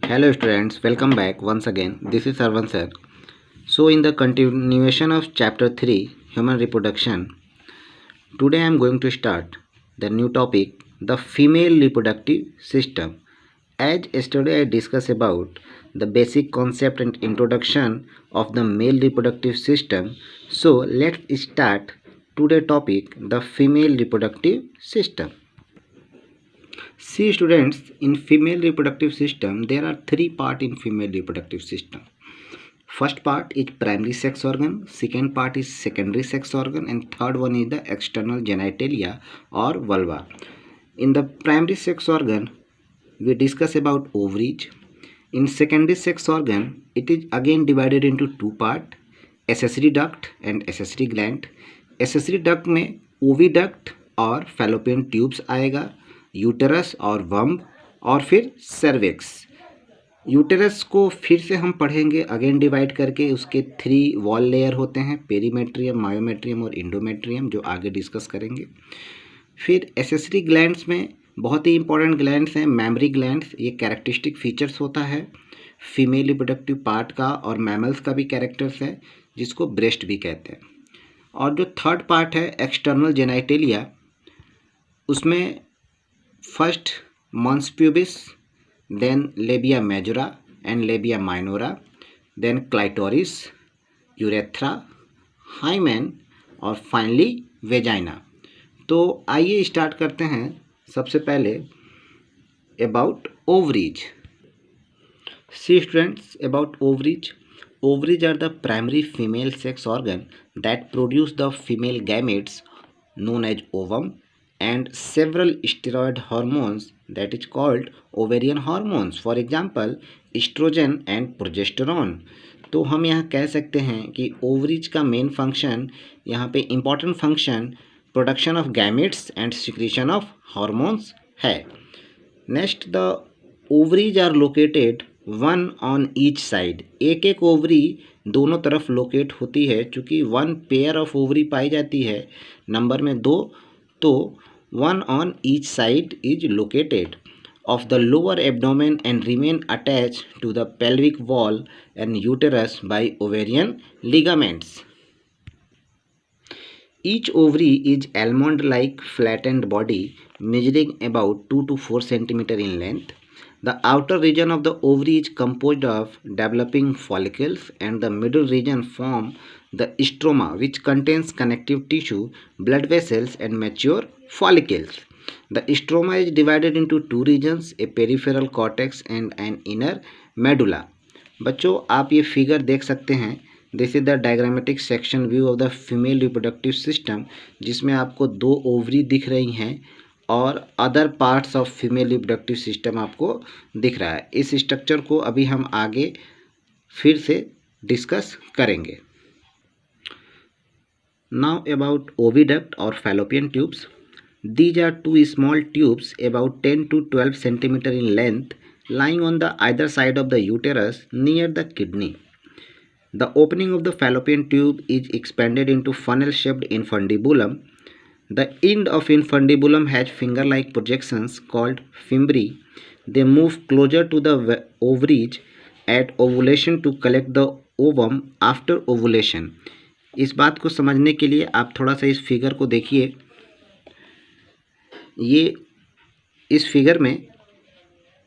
Hello students, welcome back once again. This is Sarvan sir. So in the continuation of chapter 3 human reproduction, today I am going to start the new topic, the female reproductive system. As yesterday I discussed about the basic concept and introduction of the male reproductive system. So let's start today's topic, the female reproductive system. See students, in female reproductive system there are three parts in female reproductive system. First part is primary sex organ, second part is secondary sex organ, and third one is the external genitalia or vulva. In the primary sex organ we discuss about ovaries. In secondary sex organ it is again divided into two parts, accessory duct and accessory gland. accessory duct में oviduct और fallopian tubes आएगा, uterus और वम्ब और फिर cervix. Uterus को फिर से हम पढ़ेंगे अगेन डिवाइड करके. उसके थ्री वॉल लेयर होते हैं, पेरीमेट्रियम, मायोमेट्रियम और इंडोमेट्रियम, जो आगे डिस्कस करेंगे. फिर एसेसरी ग्लैंड्स में बहुत ही इंपॉर्टेंट ग्लैंड्स हैं, मैमरी ग्लैंड्स. ये कैरेक्टरिस्टिक फीचर्स होता है फीमेल रिप्रोडक्टिव पार्ट का, और मैमल्स का भी कैरेक्टर्स है जिसको ब्रेस्ट भी कहते हैं. और जो थर्ड पार्ट है एक्सटर्नल जेनाइटेलिया, उसमें first mons pubis, then labia majora and labia minora, then clitoris, urethra, hymen और फाइनली वेजाइना. तो आइए स्टार्ट करते हैं. सबसे पहले about ovaries. See students, about ovaries. Ovaries are the primary female sex organ that produce the female gametes known as ovum and several steroid hormones that is called ovarian hormones, for example estrogen and progesterone. तो हम यहाँ कह सकते हैं कि ovaries का main function, यहाँ पे important function production of gametes and secretion of hormones है. Next, the ovaries are located one on each side. एक एक ओवरी दोनों तरफ लोकेट होती है. चूँकि वन पेयर ऑफ ओवरी पाई जाती है नंबर में दो, तो one on each side is located of the lower abdomen and remain attached to the pelvic wall and uterus by ovarian ligaments. Each ovary is almond-like flattened body measuring about 2 to 4 centimeter in length. The outer region of the ovary is composed of developing follicles, and the middle region form the stroma, which contains connective tissue, blood vessels, and mature follicles. The stroma is divided into two regions, a peripheral cortex and an inner medulla. बच्चों, आप ये figure देख सकते हैं. This is the diagrammatic section view of the female reproductive system, जिसमें आपको दो ovary दिख रही हैं और other parts of female reproductive system आपको दिख रहा है. इस स्ट्रक्चर को अभी हम आगे फिर से डिस्कस करेंगे. Now about oviduct or fallopian tubes. These are two small tubes about 10 to 12 centimeter in length, lying on the either side of the uterus near the kidney. The opening of the fallopian tube is expanded into funnel-shaped infundibulum. The end of infundibulum has finger-like projections called fimbriae. They move closer to the ovaries at ovulation to collect the ovum after ovulation. इस बात को समझने के लिए आप थोड़ा सा इस फिगर को देखिए. ये इस फिगर में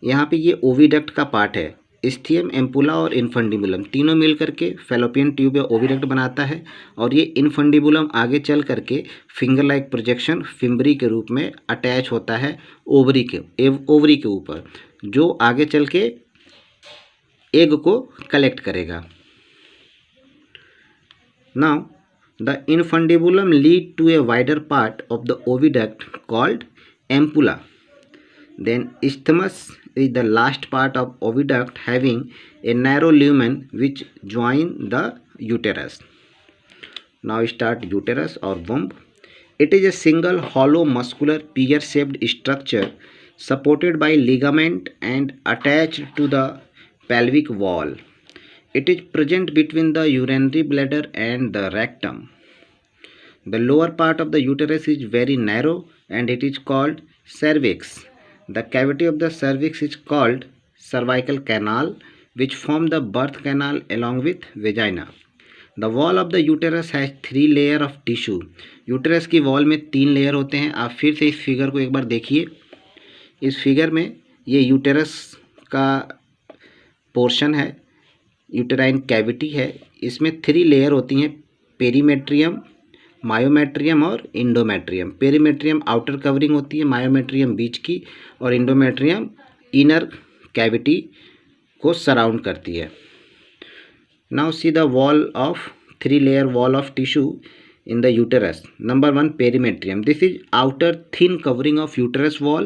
यहाँ पे ये ओविडक्ट का पार्ट है. इस्थियम, एम्पुला और इनफंडिबुलम तीनों मिल करके फैलोपियन ट्यूब या ओविडक्ट बनाता है, और ये इनफंडिबुलम आगे चल करके फिंगर लाइक प्रोजेक्शन फिम्बरी के रूप में अटैच होता है ओवरी के ऊपर, जो आगे चल के एग को कलेक्ट करेगा. Now, the infundibulum lead to a wider part of the oviduct called ampulla. Then isthmus is the last part of oviduct having a narrow lumen which join the uterus. Now start uterus or womb. It is a single hollow muscular pear-shaped structure supported by ligament and attached to the pelvic wall. It is present between the urinary bladder and the rectum. The lower part of the uterus is very narrow and it is called cervix. The cavity of the cervix is called cervical canal which form the birth canal along with vagina. The wall of the uterus has 3 layer of tissue. Uterus की wall में 3 layer होते हैं. आप फिर से इस figure को एक बार देखिए. इस फिगर में ये यूटेरस का पोर्शन है, यूटेराइन कैविटी है. इसमें 3 लेयर होती हैं, पेरीमेट्रियम, मायोमेट्रियम और इंडोमेट्रियम. पेरीमेट्रियम आउटर कवरिंग होती है, मायोमेट्रियम बीच की और इंडोमेट्रियम इनर कैविटी को सराउंड करती है. Now see the wall of 3 layer wall of tissue in the uterus. Number 1, perimetrium. This is outer thin covering of uterus wall.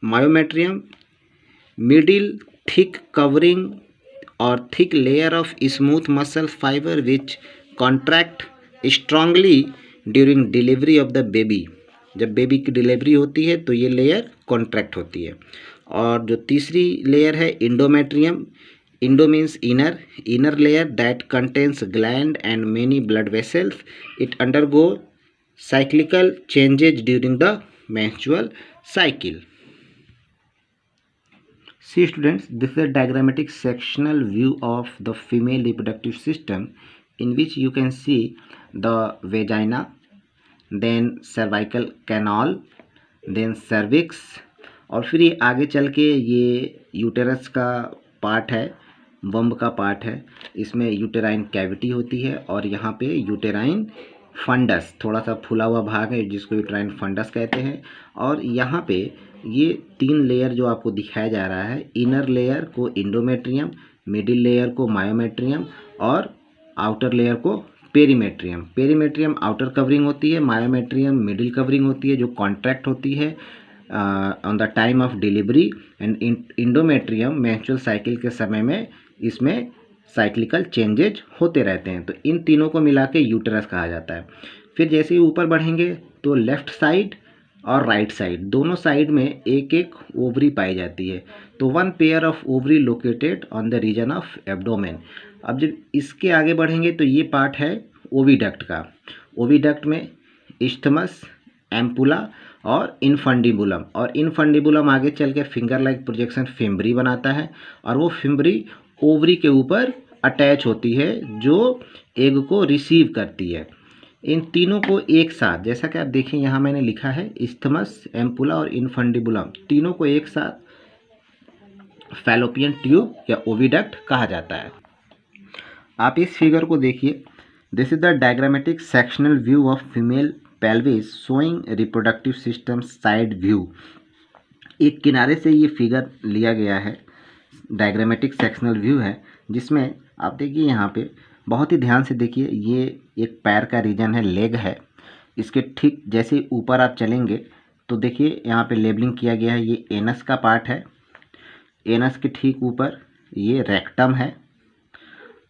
Myometrium, middle thick covering or thick layer of smooth muscle fiber which contract strongly during delivery of the baby. जब baby की delivery होती है तो ये layer contract होती है. और जो तीसरी लेयर है endometrium. Indo means inner layer that contains gland and many blood vessels. It undergo cyclical changes during the menstrual cycle. See students, this is a diagrammatic sectional view of the female reproductive system in which you can see the vagina, then cervical canal, then cervix और फिर ये आगे चल के ये uterus का part है, वंब का पार्ट है. इसमें यूटेराइन कैविटी होती है और यहाँ पे यूटेराइन फंडस, थोड़ा सा फूला हुआ भाग है जिसको यूटेराइन फंडस कहते हैं. और यहाँ पे ये 3 लेयर जो आपको दिखाया जा रहा है, इनर लेयर को इंडोमेट्रियम, मिडिल लेयर को मायोमेट्रियम और आउटर लेयर को पेरीमेट्रियम. पेरीमेट्रियम आउटर कवरिंग होती है, मायोमेट्रियम मिडिल कवरिंग होती है जो कॉन्ट्रैक्ट होती है on the time of delivery. And endometrium menstrual cycle के समय में इसमें साइक्लिकल चेंजेज होते रहते हैं. तो इन तीनों को मिला के यूटेरस कहा जाता है. फिर जैसे ही ऊपर बढ़ेंगे तो लेफ़्ट साइड और राइट साइड दोनों साइड में एक एक ओवरी पाई जाती है. तो 1 pair of ovary located on the region of abdomen. अब जब इसके आगे बढ़ेंगे तो ये पार्ट है ओविडक्ट का. ओविडक्ट में इस्थमस, एम्पुला और इनफंडिबुलम. और इनफंडिबुलम आगे चल के फिंगर लाइक प्रोजेक्शन फिम्बरी बनाता है और वो फिम्बरी ओवरी के ऊपर अटैच होती है जो एग को रिसीव करती है. इन तीनों को एक साथ, जैसा कि आप देखें यहाँ मैंने लिखा है इस्थमस, एम्पुला और इनफंडिबुलम, तीनों को एक साथ फैलोपियन ट्यूब या ओविडक्ट कहा जाता है. आप इस फिगर को देखिए. This is the diagrammatic sectional view of female pelvis showing reproductive system side view. एक किनारे से ये फिगर लिया गया है, डायग्रामेटिक सेक्शनल व्यू है, जिसमें आप देखिए यहाँ पे बहुत ही ध्यान से देखिए. ये एक पैर का रीजन है, लेग है. इसके ठीक जैसे ऊपर आप चलेंगे तो देखिए यहाँ पे लेबलिंग किया गया है. ये एनस का पार्ट है. एनस के ठीक ऊपर ये रेक्टम है.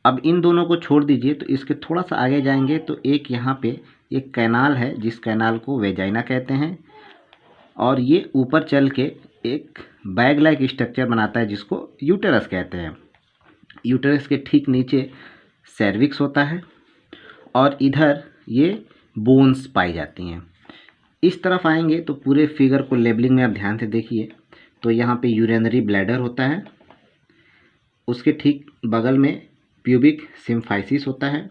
अब इन दोनों को छोड़ दीजिए तो इसके थोड़ा सा आगे जाएंगे तो एक यहाँ पे एक कैनाल है जिस कैनाल को वेजाइना कहते हैं. और ये ऊपर चल के एक बैग लाइक स्ट्रक्चर बनाता है जिसको यूटेरस कहते हैं. यूटेरस के ठीक नीचे सर्विक्स होता है और इधर ये बोन्स पाई जाती हैं. इस तरफ आएंगे तो पूरे फिगर को लेबलिंग में आप ध्यान से देखिए तो यहाँ पे यूरिनरी ब्लैडर होता है. उसके ठीक बगल में प्यूबिक सिम्फाइसिस होता है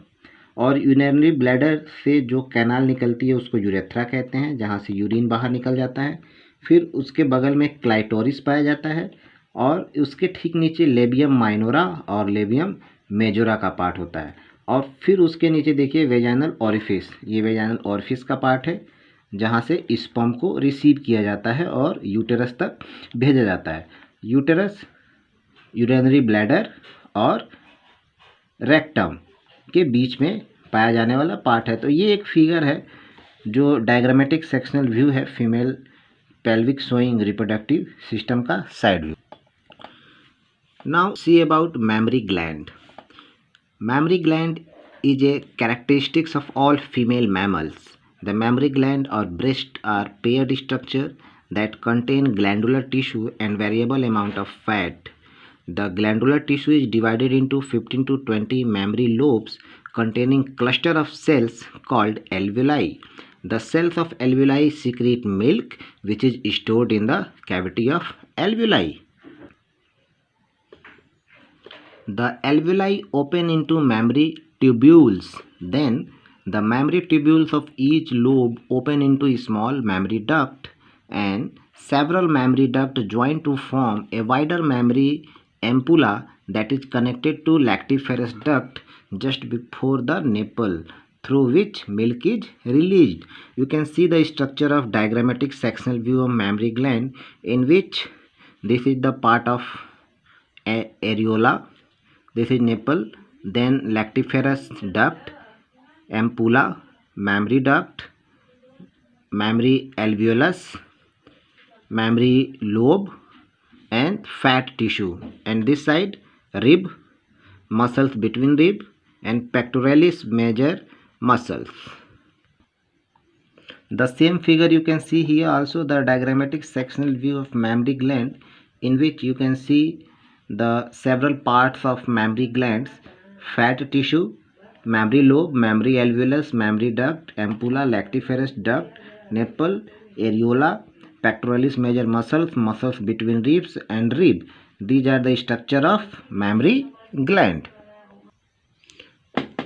और यूरिनरी ब्लैडर से जो कैनाल निकलती है उसको यूरेथ्रा कहते हैं, जहाँ से यूरिन बाहर निकल जाता है. फिर उसके बगल में क्लाइटोरिस पाया जाता है और उसके ठीक नीचे लेबियम माइनोरा और लेबियम मेजोरा का पार्ट होता है. और फिर उसके नीचे देखिए वेजाइनल ओरिफिस. ये वेजाइनल ओरिफिस का पार्ट है जहाँ से स्पर्म को रिसीव किया जाता है और यूटेरस तक भेजा जाता है. यूटेरस, यूरिनरी ब्लैडर और रेक्टम के बीच में पाया जाने वाला पार्ट है. तो ये एक फिगर है जो डायग्रामेटिक सेक्शनल व्यू है female pelvic showing reproductive system का side view. Now see about mammary gland. Mammary gland is a characteristics of all female mammals. The mammary gland or breast are paired structure that contain glandular tissue and variable amount of fat. The glandular tissue is divided into 15 to 20 mammary lobes containing cluster of cells called alveoli. The cells of alveoli secrete milk which is stored in the cavity of alveoli. The alveoli open into mammary tubules. Then the mammary tubules of each lobe open into a small mammary duct, and several mammary ducts join to form a wider mammary ampulla that is connected to lactiferous duct just before the nipple, through which milk is released. You can see the structure of diagrammatic sectional view of mammary gland, in which this is the part of areola, this is nipple, then lactiferous duct, ampulla, mammary duct, mammary alveolus, mammary lobe, and fat tissue. And this side, rib, muscles between rib, and pectoralis major muscles. The same figure you can see here also, the diagrammatic sectional view of mammary gland, in which you can see the several parts of mammary glands: fat tissue, mammary lobe, mammary alveolus, mammary duct, ampulla, lactiferous duct, nipple, areola, pectoralis major muscles, muscles between ribs and rib. These are the structure of mammary gland.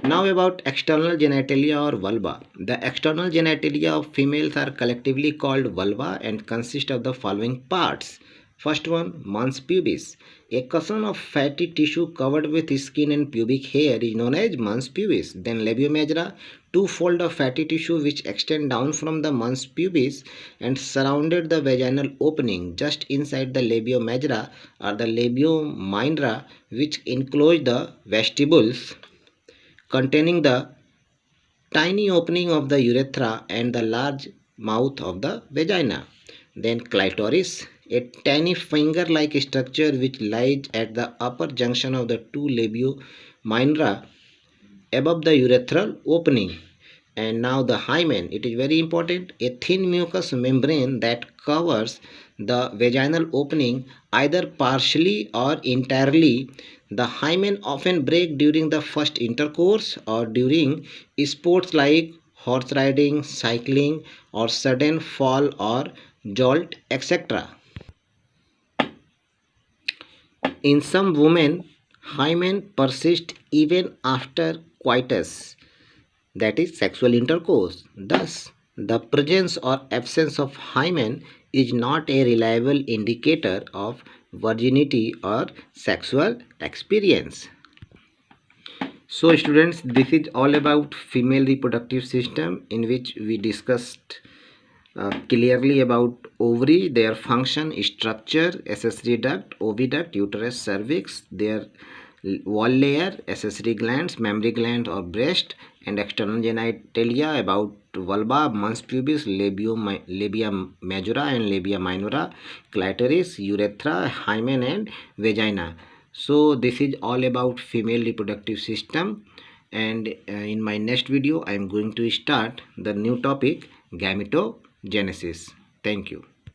Now about external genitalia or vulva. The external genitalia of females are collectively called vulva and consist of the following parts. First one, mons pubis. A cushion of fatty tissue covered with skin and pubic hair is known as mons pubis. Then labiomajora, two folds of fatty tissue which extend down from the mons pubis and surrounded the vaginal opening just inside the labiomajora are the labiominora, which enclose the vestibules containing the tiny opening of the urethra and the large mouth of the vagina. Then clitoris, a tiny finger-like structure which lies at the upper junction of the two labiominora above the urethral opening. And now the hymen, it is very important, a thin mucous membrane that covers the vaginal opening either partially or entirely. The hymen often break during the first intercourse or during sports like horse riding, cycling, or sudden fall or jolt, etc. In some women, hymen persist even after coitus, that is sexual intercourse. Thus, the presence or absence of hymen is not a reliable indicator of virginity or sexual experience. So students, this is all about female reproductive system, in which we discussed clearly about ovary, their function, structure, accessory duct, oviduct, uterus, cervix, their wall layer, accessory glands, mammary gland or breast, and external genitalia about vulva, mons pubis, labia majora and labia minora, clitoris, urethra, hymen, and vagina. So this is all about female reproductive system, and in my next video I am going to start the new topic, gametogenesis. Thank you.